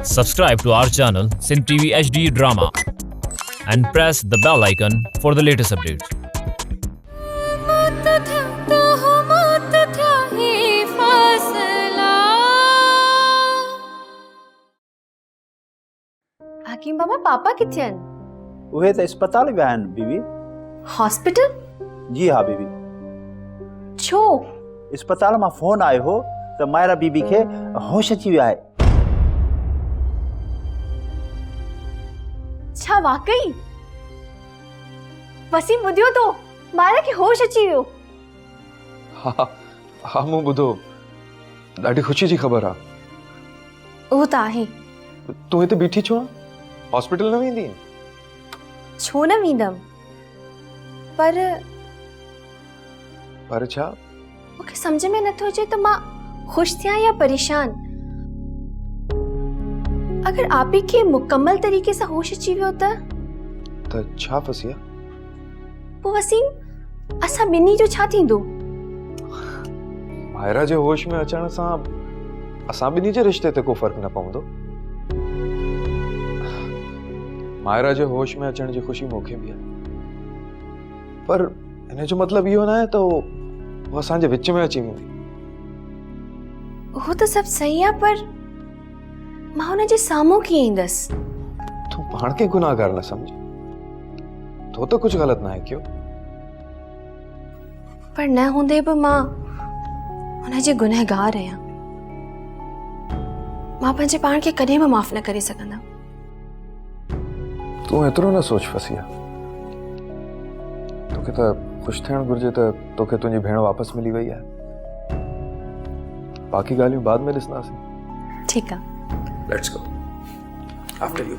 Subscribe to our channel Sin TV HD Drama and press the bell icon for the latest updates. हकीम बाबा पापा किथे आहिनि? उहे त अस्पताल विया आहिनि बीवी। हॉस्पिटल? जी हाँ बीवी। छो? अस्पताल मां फोन आयो हो त मायरा बीबी खे होश अची वियो आहे। छा वाकई? वसीम ॿुधियो तो मायरा खे होश अची वियो? हा मूं ॿुधो, ॾाढी ख़ुशी जी ख़बर आहे। उहो त आहे। तूं हिते बीठी छो? हॉस्पिटल न वेंदी? छो न वेंदमि, पर छा? मूंखे सम्झ में नथो अचे त मां ख़ुशि थियां या परेशान। अगर आपी खे मुकम्मल तरीके सां होश अची वियो त छा फसिया? पोइ वसीम असां ॿिन्ही जो छा थींदो? मायरा जे होश में अचण सां असां ॿिन्ही जे रिश्ते ते को फ़र्क़ु न पवंदो। मायरा जे होश में अचण जी ख़ुशी मूंखे बि आहे, पर हिन जो मतिलबु इहो न आहे त वो असांजे विच में अची वेंदी। वो तो सब सही है, पर मां हुन जे साम्हूं कीअं ईंदसि? तूं पाण खे गुनाहगार न समझ, तो तो कुछ गलत ना है क्यों? पर न हूंदे बि मां हुन जे गुनहगार आहियां। मां पंहिंजे पाण खे कॾहिं बि माफ़ न करे सघंदमि। तूं एतिरो न सोच फसिया। तोखे त ख़ुशि थियण घुरिजे त तोखे तुंहिंजी भेण वापस मिली वई आहे। बाक़ी ॻाल्हियूं बाद में ॾिसंदासीं। ठीकु आहे। Let's go after U.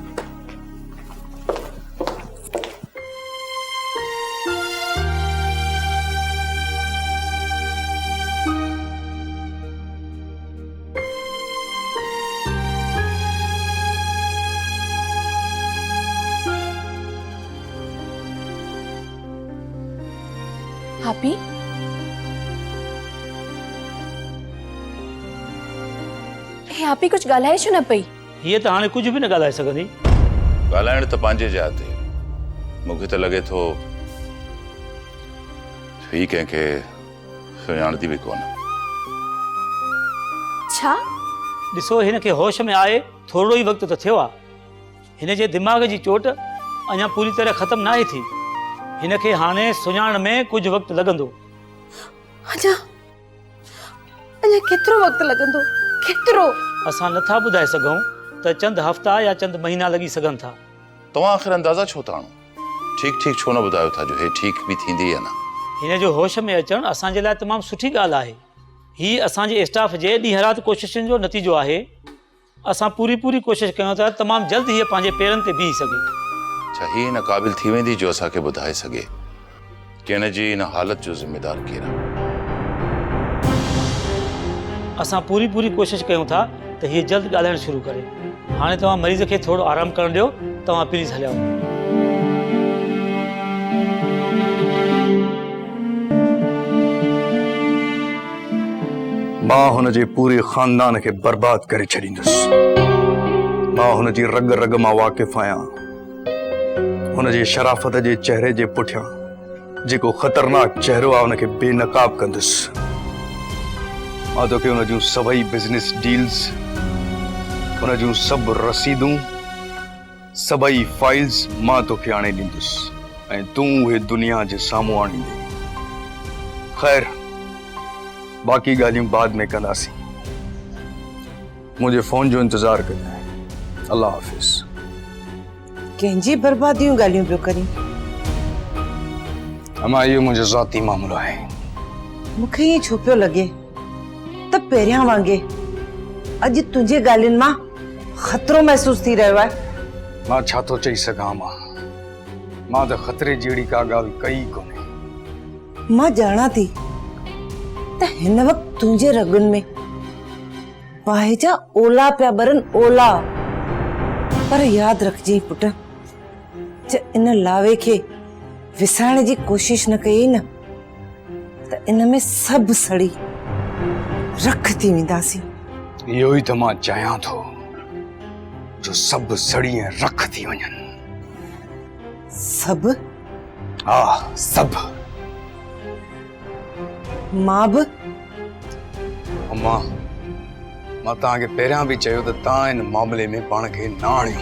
Happy, happy कुछ ॻाल्हाए छो न पई? ये तो हाणे कुछ भी न ॻाल्हाए सघंदी। ॻाल्हाइण त पंहिंजे जाते। मूंखे त लॻे थो ही कंहिंखे सुञाणदी बि कोन। छा? ॾिसो, हिन खे होश में आए थोरो ई वक़्तु त थियो आहे। हिन जे दिमाग़ जी चोट अञा पूरी तरह ख़त्म न आहे थी। हिन खे हाणे सुञाण में कुछ वक़्तु लॻंदो। अञा केतिरो वक़्तु लॻंदो? केतिरो? असां नथा ॿुधाए सघूं त चंद हफ़्ता या चंद महीना लॻी सघनि था। तव्हां आख़िर अंदाज़ा छो था आणो? ठीक छो न ॿुधायो था जो हे ठीक बि थींदी या न? हिन जो होश में अचणु असांजे लाइ तमामु सुठी ॻाल्हि आहे। ही असांजे स्टाफ जे ॾींहं राति कोशिशुनि जो नतीजो आहे। असां पूरी कोशिशि कयूं था तमामु जल्द हीअ पंहिंजे पेरनि ते बीही सघे। छा ही इन क़ाबिल थी वेंदी जो असांखे ॿुधाए सघे कि हिन जी इन हालत जो ज़िम्मेदार केरु आहे? असां पूरी कोशिशि कयूं था त हीअ जल्द ॻाल्हाइणु शुरू करे। हाणे तव्हां मरीज़ खे थोरो आराम करणु ॾियो। तव्हां प्लीज़ हलियो। मां हुन जे पूरे ख़ानदान खे बर्बाद करे छॾींदुसि। मां हुन जी रग रग मां वाक़िफ़ आहियां। हुन जे शराफ़त जे चेहरे जे पुठियां जेको ख़तरनाक चेहरो आहे हुनखे बेनकाब कंदुसि। मां तोखे हुन जूं सभई बिज़नेस डील्स, हुन जूं सभु रसीदूं, सभई फाइल्स मां तोखे आणे ॾींदुसि ऐं तूं उहे दुनिया जे साम्हूं आणींदे। ख़ैर, बाक़ी ॻाल्हियूं बाद में कंदासीं। मुंहिंजे फ़ोन जो इंतज़ारु कजांइ। अल्लाह हाफ़िज़। कंहिंजी बर्बादियूं ॻाल्हियूं पियो करीं? अमा इहो मुंहिंजो ज़ाती मामलो आहे। मूंखे ईअं छो पियो लॻे त पहिरियां वांगुरु अॼु तुंहिंजे ॻाल्हियुनि मां ख़तरो महसूस थी रहियो आहे। मां छा थो चई सघां? मां त ख़तरे जहिड़ी का ॻाल्हि कई कोन्हे। मां ॼाणां थी त हिन वक़्तु तुंहिंजे रगुनि में बाहि जा ओला पिया ॿरनि, ओला। पर यादि रखजांइ पुट, जे इन लावे खे विसाइण जी कोशिश न कई न त इन में सभु सड़ी रख थी वेंदासीं। इहो ई त मां चाहियां थो। जो सब सड़ियां रख थी वञनि। सब हा सब। मां बि अम्मा मां तव्हांखे पहिरियां बि चयो त तव्हां हिन मामले में पाण खे न आणियो।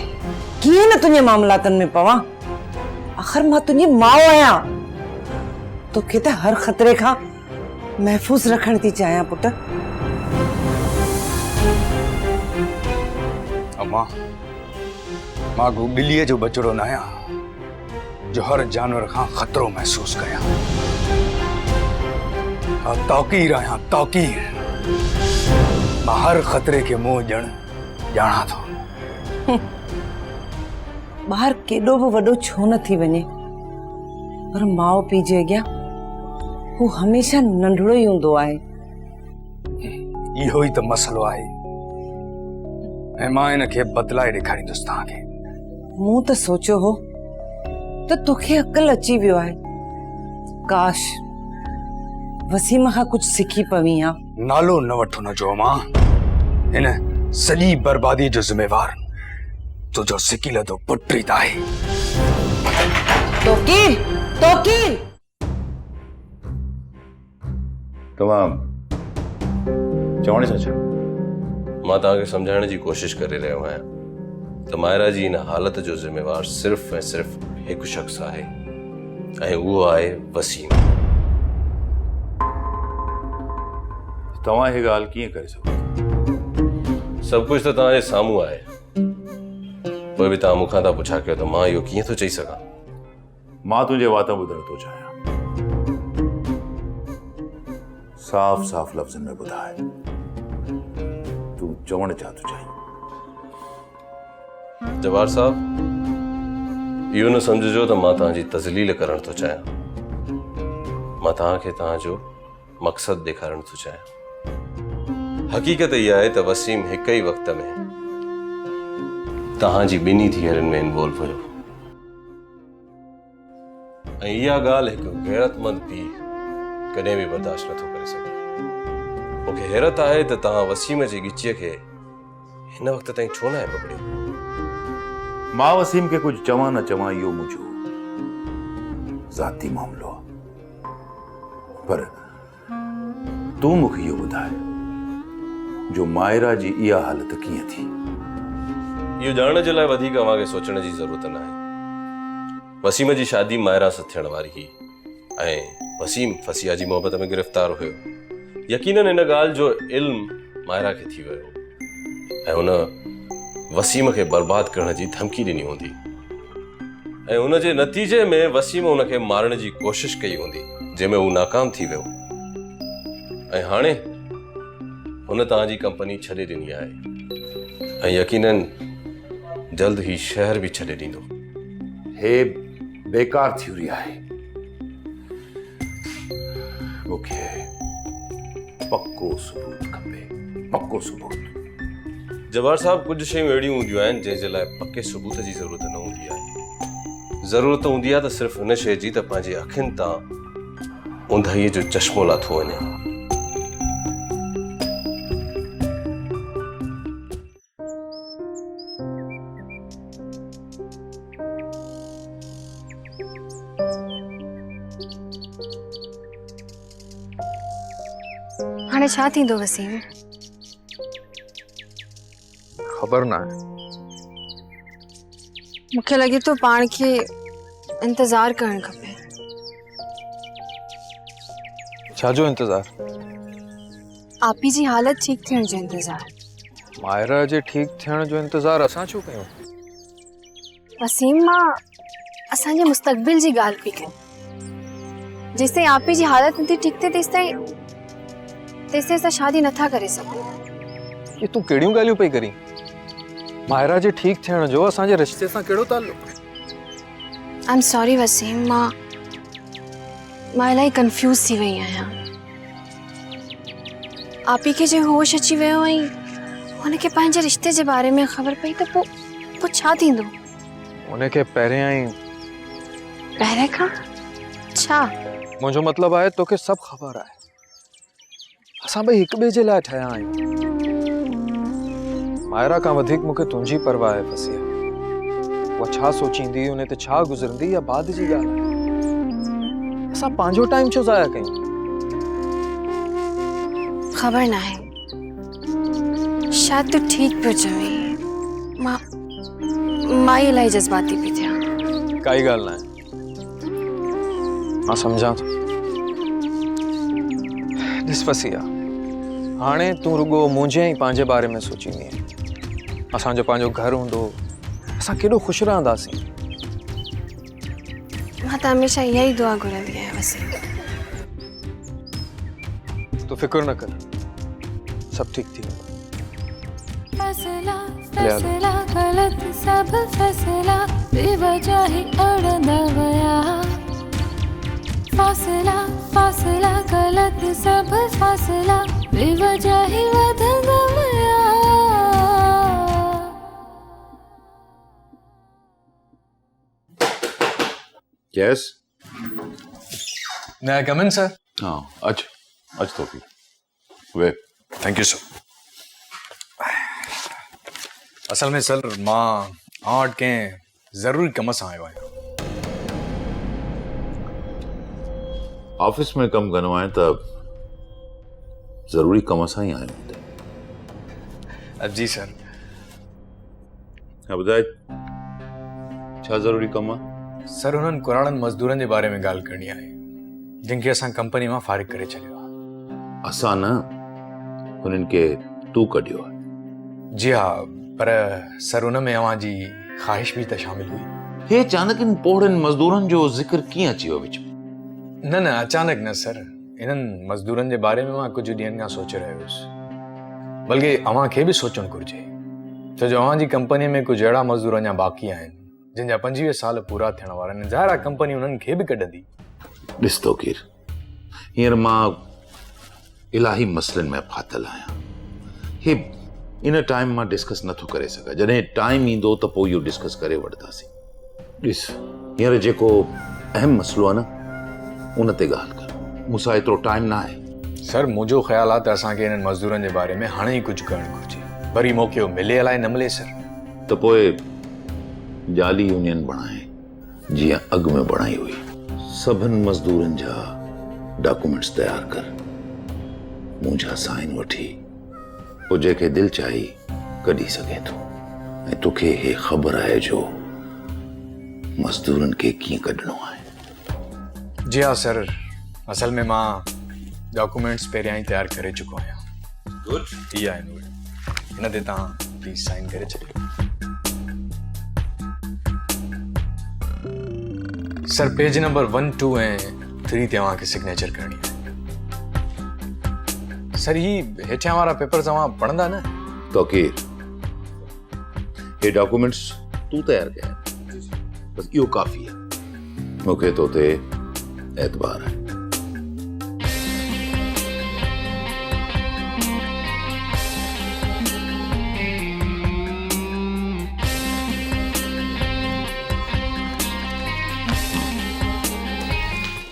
कीअं न तुंहिंजे मामलातनि में पवां? आख़िर मां तुंहिंजी माउ आहियां। तोखे त हर ख़तरे खां महफ़ूज़ रखण थी चाहियां पुट। अम्मा मां को ॿिलीअ जो बचड़ो न आहियां जो हर जानवर खां ख़तरो महसूस करियां। मां तौकीर आहियां, तौकीर। मां हर ख़तरे खे मुंहुं ॾियणु ॼाणा थो। ॿाहिरि केॾो बि वॾो छो न थी वञे, पर माउ पीउ जे अॻियां हू हमेशह नंढड़ो ई हूंदो आहे। इहो ई त मसलो आहे ऐं मां हिन खे बदिलाए ॾेखारींदुसि तव्हांखे। मूं त सोचियो हो त तोखे अक़ल अची वियो आहे। काश वसीम खां कुछ सिखी पवी हा। नालो न वठो न जो मां। हिन सॼी बर्बादी जो ज़िम्मेवार तुझो सिकीलधो पुट ई आहे। तोकीर तोकीर तव्हां चवण छा छा? मां तव्हांखे सम्झाइण जी कोशिश करे रहियो आहियां त मायरा जी इन हालत जो ज़िम्मेवार सिर्फ़ ऐं सिर्फ़ हिकु शख़्स आहे ऐं उहो आहे वसीम। तव्हां हीअ ॻाल्हि कीअं करे सघो? सभु कुझु त तव्हांजे साम्हूं आहे, पोइ बि तव्हां मूंखां था पुछा कयो त मां इहो कीअं थो चई सघां? मां तुंहिंजे वाता ॿुधण थो चाहियां। साफ़ साफ़ लफ़्ज़नि में ॿुधाए तूं चवण छा थो चाहीं? जवाहर साहब, इहो न सम्झिजो त मां तव्हांजी तज़लील करण थो चाहियां। मां तव्हांखे तव्हांजो मक़सदु ॾेखारण थो चाहियां। हक़ीक़त इहा आहे त वसीम हिक ई वक़्त में तव्हांजी ॿिन्ही धीअरुनि में इन्वॉल्व हुयो ऐं इहा ॻाल्हि हिकु गैरतमंद पीउ कॾहिं बि बर्दाश्त नथो करे सघे। मूंखे हैरत आहे त तव्हां वसीम जी ॻिचीअ खे हिन वक़्त ताईं छो न आहे पकड़ियो? मां वसीम खे कुझु चवां न चवां इहो मुंहिंजो ज़ाती मामिलो आहे, पर तूं मूंखे इहो ॿुधाए जो मायरा जी इहा हालत कीअं थी? इहो ॼाणण जे लाइ वधीक अव्हांखे सोचण जी ज़रूरत न आहे। वसीम जी शादी मायरा सां थियण वारी हुई ऐं वसीम फसिया जी मोहबत में गिरफ़्तार हुयो। यकीनन इन ॻाल्हि जो इल्म मायरा खे थी वियो ऐं हुन वसीम खे बर्बाद करण जी धमकी ॾिनी हूंदी ऐं हुन जे नतीजे में वसीम हुनखे मारण जी कोशिश कई हूंदी, जंहिंमें हू नाकाम थी वियो ऐं हाणे हुन तव्हांजी कंपनी छॾे ॾिनी आहे ऐं यकीनन जल्द ही शहर भी छॾे ॾींदो। हे बेकार थ्योरी आहे। मूंखे पक्को सबूत खपे, पक्को सबूत। जवाहर साहब, कुछ शयूं अहिड़ियूं हूंदियूं आहिनि जंहिंजे लाइ पके सबूत जी ज़रूरत न हूंदी आहे। ज़रूरत हूंदी आहे त सिर्फ़ हिन शइ जी त पंहिंजे अखियुनि तां ऊंधाईअ जो चश्मो लाथो वञे। हाणे छा थींदो वसीम? ख़बर न आहे। मूंखे लॻे थो पाण खे इंतज़ार करणु खपे। छाजो इंतज़ार? आपी जी हालत ठीक थियण जो इंतज़ार। मायरा जे ठीक थियण जो इंतज़ार असां छो कयूं? वसीम, मां असांजे मुस्तक़बिल जी ॻाल्हि पई कयां। जेसिताईं आपी जी हालत नथी ठीक थिए तेसिताईं असां शादी नथा करे सघूं। ये तूं कहिड़ियूं ॻाल्हियूं पई करीं? मायरा जे ठीक थियण जो असांजे रिश्ते सां कहिड़ो ताल्लुक? आई एम सॉरी वसीम, मां इलाही कंफ्यूज थी वई आहियां। आपी खे जे होश अची वियो ऐं हुनखे पंहिंजे रिश्ते जे बारे में ख़बर पई त पोइ छा थींदो? उनखे पहिरियां खां छा? मुंहिंजो मतिलबु आहे तोखे सभु ख़बर आहे। असां ॿई हिक ॿिए जे लाइ ठहिया आहियूं। मायरा का वधिक मुखे तुंहिंजी परवाह है फसिया। वो छा सोचींदी, उन्हें ते छा गुज़रंदी या बाद जी ॻाल्हि आहे। असां पंहिंजो टाइम छो ज़ाया कयूं? खबर ना है, शायद तू ठीक पियो चवी। मां इलाही जज्बाती पई थियां। काई ॻाल्हि न आहे, मां सम्झां थो। ॾिस फसिया, हाणे तूं रुगो मुंहिंजे ई पंहिंजे बारे में सोचींदी आहीं। असांजो पंहिंजो घर हूंदो, असां केॾो ख़ुशि रहंदासीं। मां त हमेशह इहा ई दुआ घुरंदी आहियां वसीम। तूं फिक्र न कर, सब ठीक थी वेंदो। फैसला फैसला गलत सब फैसला बेवजह ही अड़ंदा विया। फासला फासला गलत सब फासला बेवजह ही वधंदा विया। यस May I come in, sir? हाँ अच तो फिर वे Thank you, sir. असल में सर मां आट के जरूरी कम सां आयो आहियां। ऑफिस में कम करणो आहे त ज़रूरी कम सां ई आयो हूंदे। जी सर। हा ॿुधाए छा ज़रूरी कम आहे? सर उन्हनि कुराड़नि मज़दूरनि जे बारे में ॻाल्हि करणी आहे जिनखे असां कंपनी मां फारिग करे छॾियो आहे। असां न, उन्हनि खे तूं कढियो आहे। जी हा, पर सर उन में अवां जी ख़्वाहिश भी त शामिल हुई। हे अचानक इन पोड़नि मज़दूरनि जो ज़िक्र कीअं अची वियो विच में? न अचानक न सर, इन्हनि मज़दूरनि जे बारे में मां कुझु ॾींहंनि खां सोचे रहियो हुयुसि। बल्कि अवां खे बि सोचणु घुरिजे, छो जो अवां जी कंपनीअ में कुझु अहिड़ा मज़दूर अञा बाक़ी आहिनि जिन जा 25 साल पूरा थियण वारा आहिनि। ज़ाहिर आहे कंपनी उन्हनि खे बि कढंदी। ॾिस तो कीर, हींअर मां इलाही मसइलनि में फाथल आहियां। हे इन टाइम मां डिस्कस नथो करे सघां। जॾहिं टाइम ईंदो त पोइ इहो डिस्कस करे वठंदासीं। ॾिस हींअर जेको अहम मसइलो आहे न, उन ते ॻाल्हि कर। मूंसां एतिरो टाइम न आहे। सर मुंहिंजो ख़्यालु आहे त असांखे इन्हनि मज़दूरनि जे बारे में हाणे ई कुझु करणु घुरिजे। वरी मौक़ो मिले अलाए न मिले सर। त पोइ जाली यूनियन बणाए जीअं अॻु में बणाई हुई। सभिनि मज़दूरनि जा डॉक्यूमेंट्स तयारु कर, मुंहिंजा साइन वठी, पोइ जेके दिलि चाही कढी सघे थो। ऐं तोखे हे ख़बर आहे जो मज़दूरनि खे कीअं कढणो आहे। जी हाँ सर, असल में मां डॉक्यूमेंट्स पहिरियां ई तयारु करे चुको आहियां। गुड, इहा आहिनि उहे। हिन ते तव्हां प्लीज़ साइन करे छॾियो। सर पेज नंबर 1, 2 ऐं 3 ते तव्हांखे सिग्नेचर करणी आहे। सर ही हेठियां वारा पेपर तव्हां पढ़ंदा न? तौकीर, हे डॉक्यूमेंट्स तूं तयारु कया, बस इहो काफ़ी आहे। मूंखे तो ते एतबार है।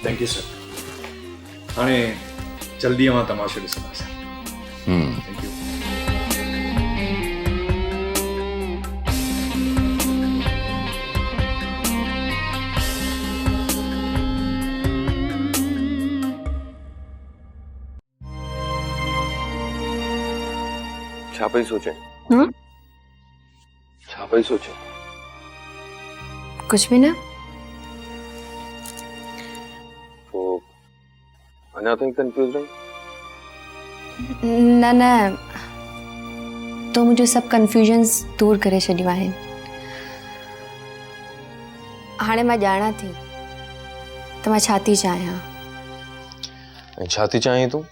Thank U sir. हाणे जल्दी अवां तमाशो ॾिसंदासीं। Thank U. छा पई सोचे? छा पई सोचे? कुछ भी ना। अञा ताईं कंफ्यूज रही? न तो मुझे सब कंफ्यूजन्स दूर करे छॾियूं आहिनि। हाणे मां ॼाणां थी त मां छा थी चाहियां। ऐं छा थी चाहीं तूं?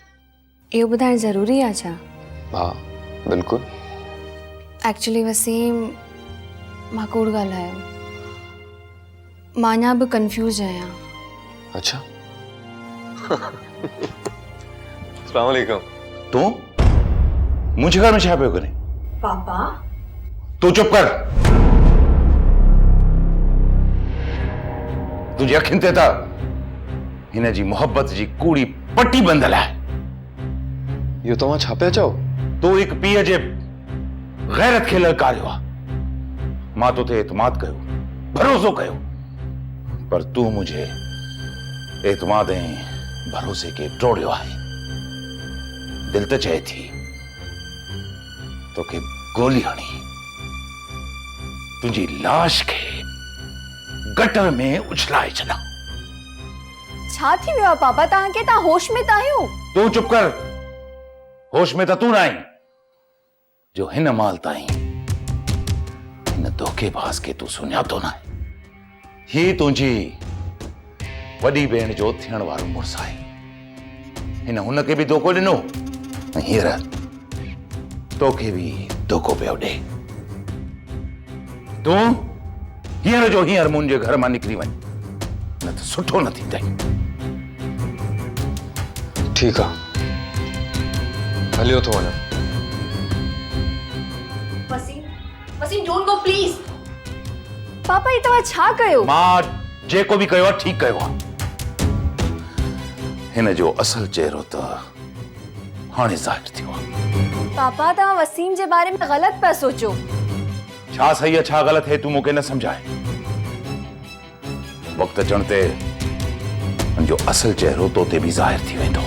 इहो ॿुधाइणु ज़रूरी आहे छा? हा बिल्कुलु। एक्चुअली वसीम, मां कूड़ ॻाल्हायो। मां अञा बि कंफ्यूज आहियां। अच्छा। अस्सलाम वालेकुम। तूं मुंहिंजे घर में छा पियो करे? पापा तूं चुप कर। तुंहिंजी अखियुनि ते त हिन जी मोहब्बत जी कूड़ी पटी बंधल आहे। इहो तव्हां छा पिया चओ? तूं हिकु पीउ जे गैरत खे ललकारियो आहे। मां तो ते एतमाद कयो, भरोसो कयो, पर तू मुझे एतमाद ऐं भरोसे खे टोड़ियो आहे। दिल त चए थी तोखे गोली हणी तुंहिंजी लाश खे गटर में उछलाए छॾां। छा थी वियो आहे पापा तव्हांखे? तव्हां होश में त आहियो? तू चुप कर। होश में त तू न आई जो हिन माल ताईं हिन धोखेबाज़ खे तू सुञातो न आहे। ही तुंहिंजी वॾी भेण जो थियण वारो मुड़ुसु आहे। हिन हुनखे बि धोखो ॾिनो ऐं हींअर तोखे बि धोखो पियो ॾे। तूं हींअर जो हींअर मुंहिंजे घर मां निकिरी वञ, न त सुठो न थींदई। ठीक है, हलियो तो वञा। Waseem don't go please. पापा ये तव्हां छा कयो? मां जेको बि कयो आहे ठीक कयो आहे। हिन जो असल चेहरो त हाणे ज़ाहिर थियो आहे। पापा तव्हां वसीम जे बारे में गलत पिया सोचो। छा सही है छा गलत है तू मूंखे न समझाए। वक्त अचण ते जो असल चेहरो तो ते भी ज़ाहिर थी वेंदो।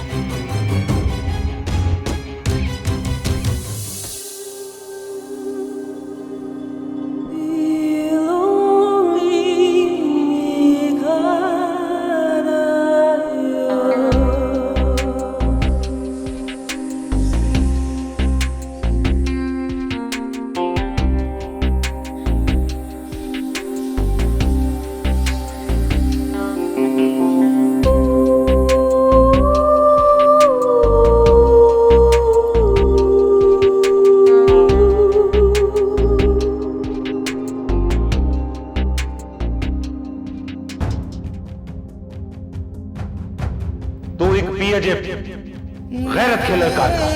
तू एक पीए जे गैरत खे ललकार का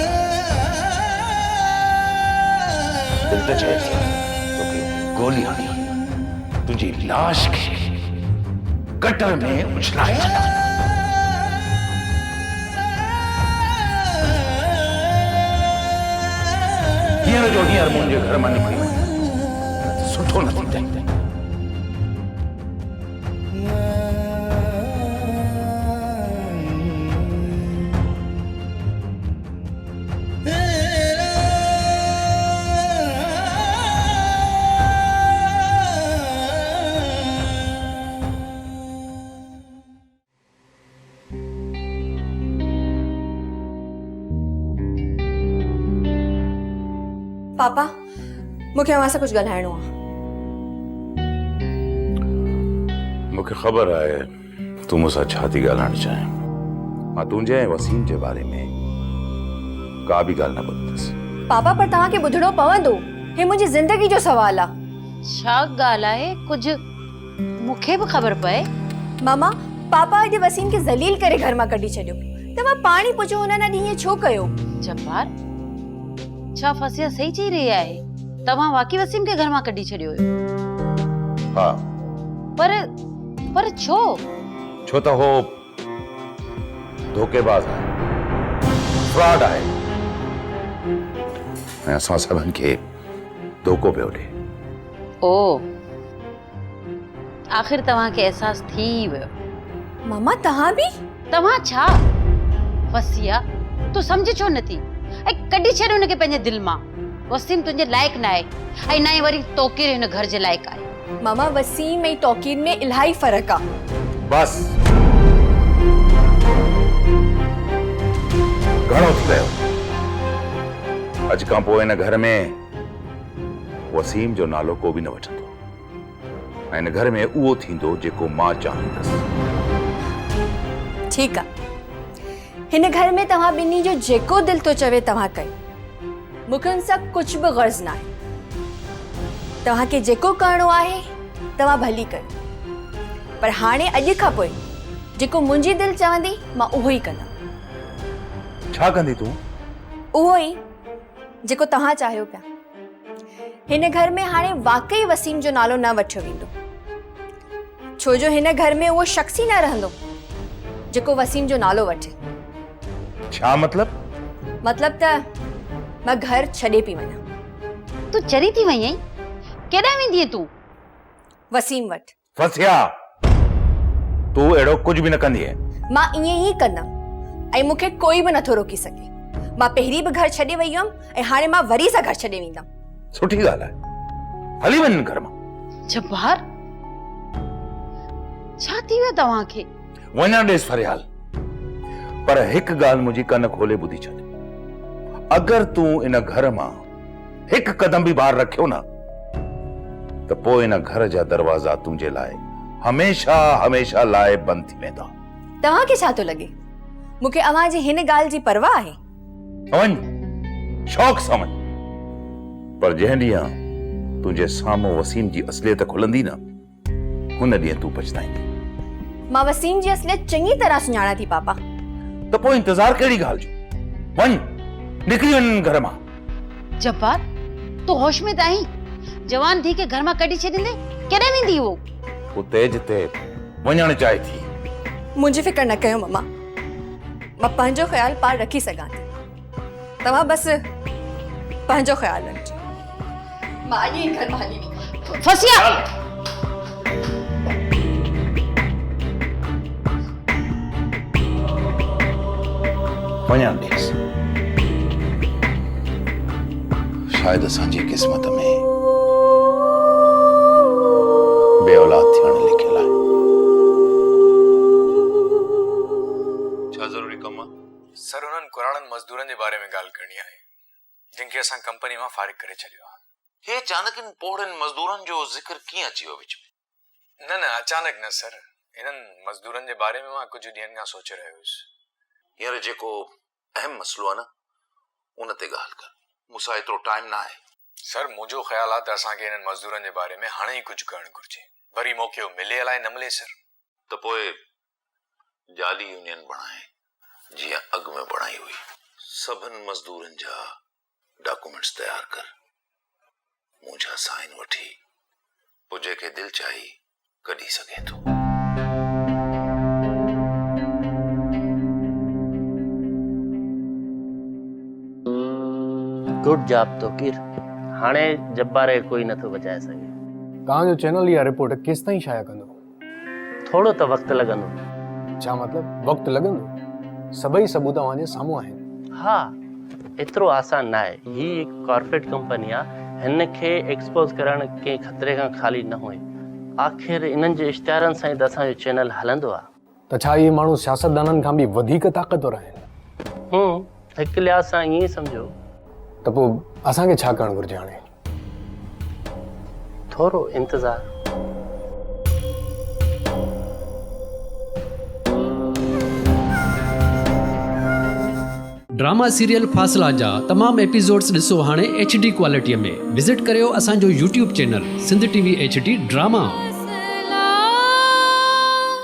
दिल त चए थी तोखे गोली हणी तुंहिंजी लाश खे गटर में उछलाए छॾां। हींअर जो हींअर मुंहिंजे घर मां निकिरी वञ, न त सुठो न थींदई। पापा मूंखे अव्हां सां कुछ ॻाल्हाइणो आहे। मूंखे ख़बर आहे तूं मूंसां छा थी ॻाल्हाइणु चाहें। मां तुंहिंजे ऐं वसीम जे बारे में का बि ॻाल्हि न ॿुधंदसि। पापा पर तव्हांखे ॿुधणो पवंदो। हे मुंहिंजी ज़िंदगी जो सवाल आहे। छा ॻाल्हि आहे? कुछ मूंखे बि ख़बर पए। मामा पापा अॼु वसीम खे ज़लील करे घर मां कढी छॾियो। तव्हां पाणी पुछो हुन ॾींहुं ईअं छो कयो? जब्बार, छा फसिया सही चई रही आहे? तव्हां वाकई वसीम के घर मां कढी छॾियो हुयो? हा, पर छो? छो त हो धोखेबाज़ आहे, फ्रॉड आहे ऐं असां सभिनि खे धोखो पियो ॾे। ओ, आख़िर तव्हांखे एहसास थी वियो? मामा तव्हां बि? तव्हां छा फसिया तूं सम्झ छो नथी? ऐं कढी छॾ हुनखे पंहिंजे दिलि मां। वसीम तुंहिंजे लाइक़ु न आहे ऐं न ई वरी तोकीर हिन घर जे लाइक़ु आहे। मामा वसीम ऐं तोकीर में इलाही फ़र्क़ु आहे। बस घणो थी वियो। अॼु खां पोइ हिन घर में वसीम जो नालो को बि न वठंदो ऐं हिन घर में उहो थींदो जेको मां चाहींदसि। ठीकु आहे। हिन घर में तव्हां ॿिन्ही जो जेको दिल तो चवे तव्हां कयो। मूंखे उन सां कुछ बि गर्ज़ न आहे। तव्हांखे जेको करणो आहे तव्हां भली कयो, पर हाणे अॼु खां पोइ जेको मुंहिंजी दिलि चवंदी मां उहो ई कंदमि। छा कंदी तूं? उहो ई जेको तव्हां चाहियो पिया। हिन घर में हाणे वाकई वसीम जो नालो न वठियो वेंदो, छो जो हिन घर में उहो शख़्स ई न रहंदो जेको वसीम जो नालो वठे। छा मतलब? मतलब त मां घर छॾे पई वञा। तूं चरी थी वई आहीं? केॾांहुं वेंदी तूं? वसीम वटि। फसिया तू अहिड़ो कुछ भी न कंदी है। मां ईअं ई कंदमि ऐं मूंखे कोई बि नथो रोकी सघे। मां पहिरीं बि घर छॾे वई हुयमि ऐं हाणे मां वरी सां घर छॾे वेंदमि। सुठी ॻाल्हि आहे, हली वञ घर मां। जब्बार, छा थी वियो तव्हांखे? वञा ॾेस फरियाल, पर हिकु ॻाल्हि मुंहिंजी कन खोले ॿुधी छॾ। अगरि तूं इन घर मां हिकु कदम बि ॿाहिरि रखियो न त पोइ इन घर जा दरवाज़ा तुंहिंजे लाइ हमेशा हमेशा लाइ बंदि थी वेंदा। तव्हांखे छा थो लॻे मूंखे अव्हां जी हिन ॻाल्हि जी परवाह आहे? वञ शौक़ सां वञ, पर जंहिं ॾींहुं तुंहिंजे साम्हूं वसीम जी असलियत खुलंदी न हुन ॾींहुं तूं पछताईंदी। मां वसीम जी असलियत चङी तरह सुञाणा थी पापा। त पोइ इंतज़ार कहिड़ी ॻाल्हि जो? वञ निकिरी वञ घर मां। जब्बार, तूं होश में त आहीं? जवान थी के घर मां कढी छॾींदे केॾांहुं वेंदी वो? वो तेज ते वञणु चाहे थी। मुंहिंजी फिक्र न कयो मम्मा, मां पंहिंजो ख़्याल पार रखी सघां थी। तव्हां बसि पंहिंजो ख़्याल रखिजो। मां अॼु ई घर मां हली वेंदमि। फसिया, वञा ॾेस, शायदि असांजी क़िस्मत में बे औलाद थियण लिखियल आहे। छा ज़रूरी कमु आहे? सर, उन्हनि कुराड़नि मज़दूरनि जे बारे में ॻाल्हि करणी आहे जिनखे असां कंपनी मां फारिग करे छॾियो आहे। हे अचानक इन पोड़नि मज़दूरनि जो ज़िक्र कीअं अची वियो विच में? न अचानक न सर, इन्हनि मज़दूरनि जे बारे में मां कुझु ॾींहंनि खां सोचे रहियो हुयुसि। हींअर जेको अहम मसलो आहे न उन ते ॻाल्हि कर, मूंसां एतिरो टाइम न आहे। सर, मुंहिंजो ख़्याल आहे त असांखे इन्हनि मज़दूरनि जे बारे में हाणे ई कुझु करणु घुरिजे। वरी मौक़ो मिले अलाए न मिले सर। त पोइ जाली यूनियन बणाए जीअं अॻु में बणाई हुई। सभिनि मज़दूरनि जा डॉक्यूमेंट्स तयार कर, मुंहिंजा साइन वठी पोइ जेके दिलि चाही कढी सघे थो। Good job Toqeer. हाणे जब्बार कोई नथो बचाए सघे। तव्हांजो चैनल इहा रिपोर्ट केसि ताईं शाया कंदो? थोरो त वक़्तु लॻंदो। छा मतिलबु वक़्तु लॻंदो? सभई सबूत तव्हांजे साम्हूं आहिनि। हा, एतिरो आसान न आहे। ही हिकु कॉर्पोरेट कंपनी आहे, हिन खे एक्सपोज करणु कंहिं ख़तरे खां ख़ाली न हुई। आख़िर इन्हनि जे इश्तिहारनि सां ई त असांजो चैनल हलंदो आहे। त छा इहे माण्हू सियासतदाननि खां बि वधीक ताक़तवर आहिनि? हिकु लिहाज़ सां ईअं ई सम्झो। त पोइ असांखे छा करणु घुरिजे हाणे? थोरो इंतज़ार। ड्रामा सीरियल फ़ासिला जा तमाम एपिसोड्स ॾिसो हाणे HD क्वालिटीअ में। विज़िट करियो असांजो YouTube channel Sindh TV HD drama.